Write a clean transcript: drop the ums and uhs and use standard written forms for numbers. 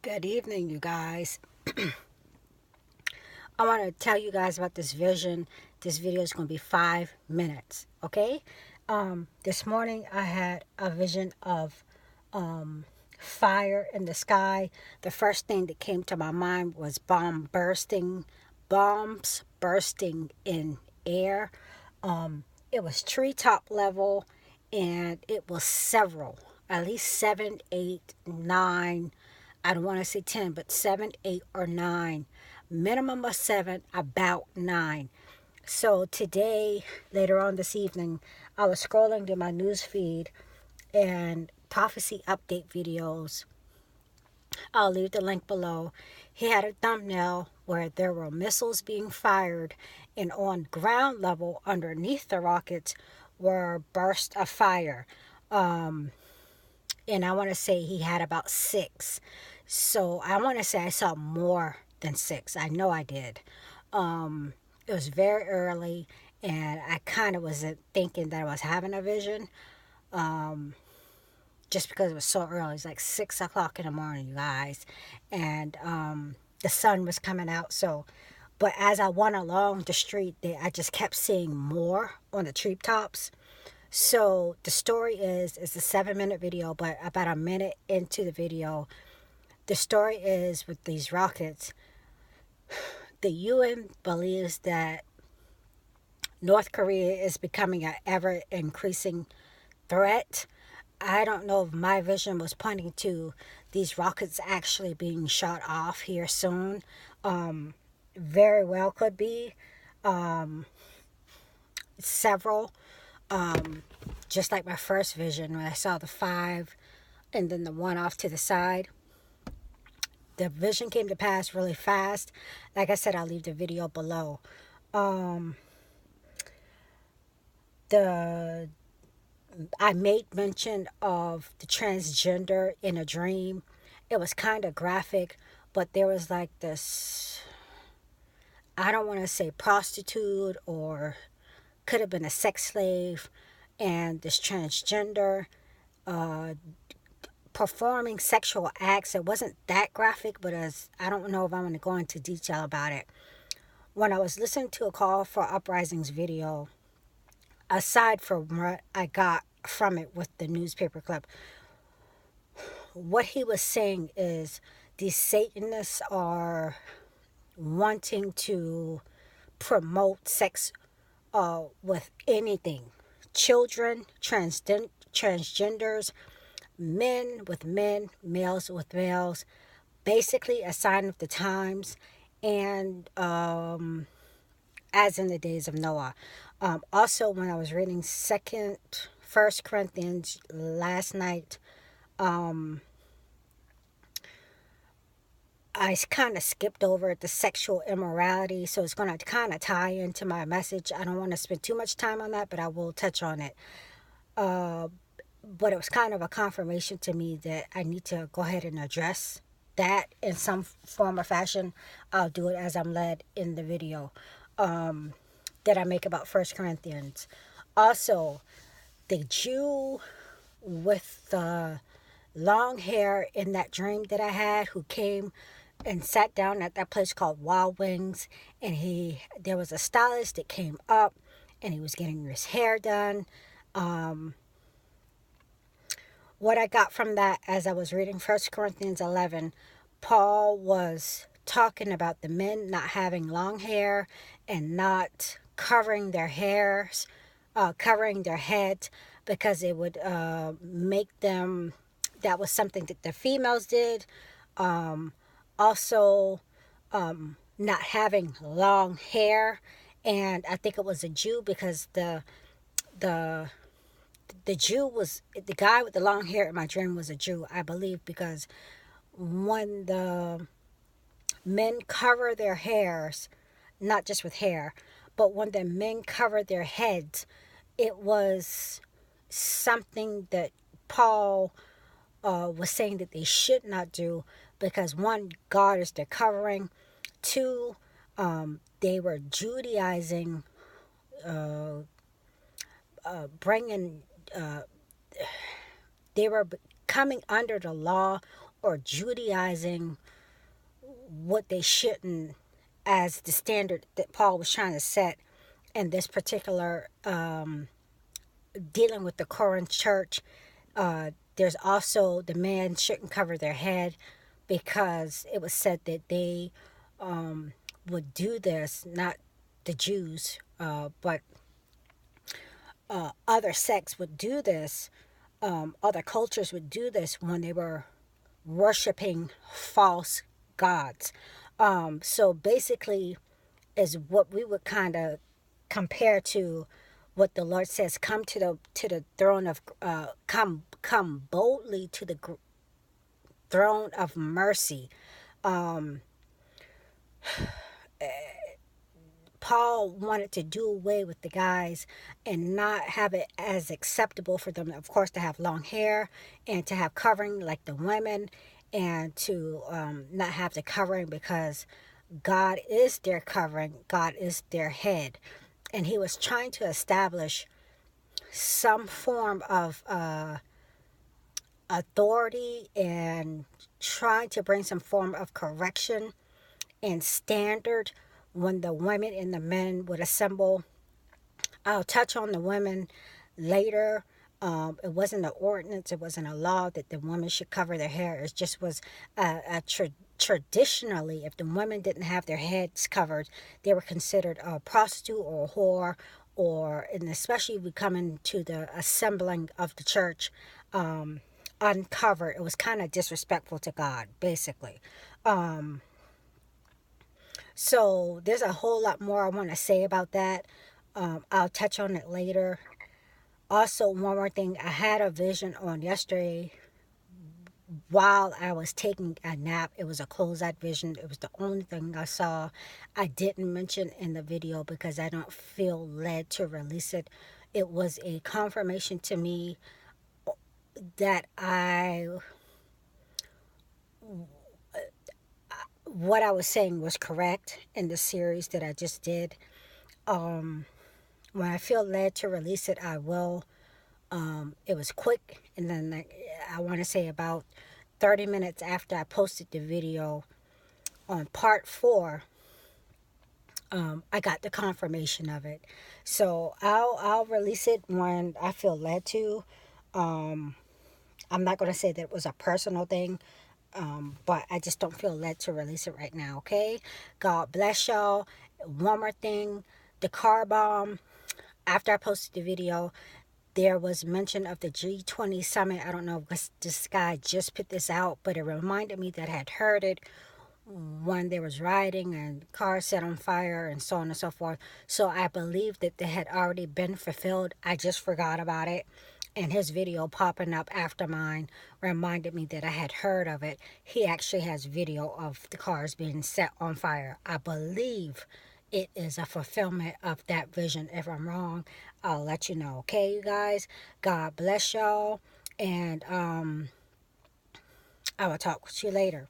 Good evening, you guys. I want to tell you guys about this vision. This video is going to be 5 minutes, okay? This morning I had a vision of fire in the sky. The first thing that came to my mind was bombs bursting in air. It was treetop level, and it was several, at least 7, 8, 9. I don't want to say 10, but 7, 8, or 9. Minimum of 7, about 9. So today, later on this evening, I was scrolling through my news feed and prophecy update videos. I'll leave the link below. He had a thumbnail where there were missiles being fired, and on ground level underneath the rockets were bursts of fire. And I want to say he had about 6. So I want to say I saw more than 6. I know I did. It was very early, and I kind of wasn't thinking that I was having a vision. Just because it was so early. It's like 6 o'clock in the morning, you guys. And the sun was coming out. But as I went along the street, I just kept seeing more on the treetops. So the story is, it's a 7-minute video, but about a minute into the video, the story is with these rockets, the UN believes that North Korea is becoming an ever-increasing threat. I don't know if my vision was pointing to these rockets actually being shot off here soon. Very well could be. Several. Just like my first vision when I saw the 5 and then the 1 off to the side. The vision came to pass really fast. Like I said, I'll leave the video below. I made mention of the transgender in a dream. It was kind of graphic, but there was like this, I don't want to say prostitute, or could have been a sex slave, and this transgender performing sexual acts. It wasn't that graphic, but I don't know if I'm going to go into detail about it. When I was listening to a Call for Uprisings video, aside from what I got from it with the newspaper clip, what he was saying is these Satanists are wanting to promote sex with anything. Children, transgenders, men with men, males with males, basically a sign of the times, and as in the days of Noah. Also, when I was reading First Corinthians last night, I kind of skipped over the sexual immorality, so it's going to kind of tie into my message. I don't want to spend too much time on that, but I will touch on it. But it was kind of a confirmation to me that I need to go ahead and address that in some form or fashion. I'll do it as I'm led in the video that I make about First Corinthians. Also, the Jew with the long hair in that dream that I had, who came and sat down at that place called Wild Wings, and there was a stylist that came up, and he was getting his hair done. What I got from that, as I was reading 1 Corinthians 11, Paul was talking about the men not having long hair and not covering their hairs, covering their heads, because it would make them, that was something that the females did. Also, not having long hair, and I think it was a Jew, because the Jew was, the guy with the long hair in my dream was a Jew, I believe, because when the men cover their hairs, not just with hair, but when the men cover their heads, it was something that Paul was saying that they should not do, because 1, God is their covering. 2, they were Judaizing, bringing, they were coming under the law or Judaizing what they shouldn't, as the standard that Paul was trying to set in this particular dealing with the Corinth church. There's also the men shouldn't cover their head, because it was said that they would do this, not the Jews, but other sects would do this, other cultures would do this when they were worshiping false gods. So basically, is what we would kind of compare to what the Lord says: come to the throne of come boldly to the throne of mercy. Um, Paul wanted to do away with the guys and not have it as acceptable for them, of course, to have long hair and to have covering like the women, and to not have the covering, because God is their covering, God is their head. And he was trying to establish some form of authority, and trying to bring some form of correction and standard when the women and the men would assemble. I'll touch on the women later. It wasn't an ordinance, it wasn't a law that the women should cover their hair. It just was traditionally, if the women didn't have their heads covered, they were considered a prostitute or a whore, and especially we come into the assembling of the church uncovered. It was kind of disrespectful to God, basically. So there's a whole lot more I want to say about that. I'll touch on it later. Also, one more thing, I had a vision on yesterday while I was taking a nap. It was a closed-eyed vision. It was the only thing I saw. I didn't mention in the video because I don't feel led to release it. It was a confirmation to me that what I was saying was correct in the series that I just did. When I feel led to release it, I will. It was quick, and then I want to say about 30 minutes after I posted the video on part 4, I got the confirmation of it. So I'll release it when I feel led to. I'm not going to say that it was a personal thing, but I just don't feel led to release it right now, okay? God bless y'all. One more thing, the car bomb. After I posted the video, there was mention of the G20 summit. I don't know if this guy just put this out, but it reminded me that I had heard it when there was rioting and cars set on fire and so on and so forth. So I believe that they had already been fulfilled. I just forgot about it. And his video popping up after mine reminded me that I had heard of it. He actually has video of the cars being set on fire. I believe it is a fulfillment of that vision. If I'm wrong, I'll let you know. Okay, you guys? God bless y'all. And I will talk with you later.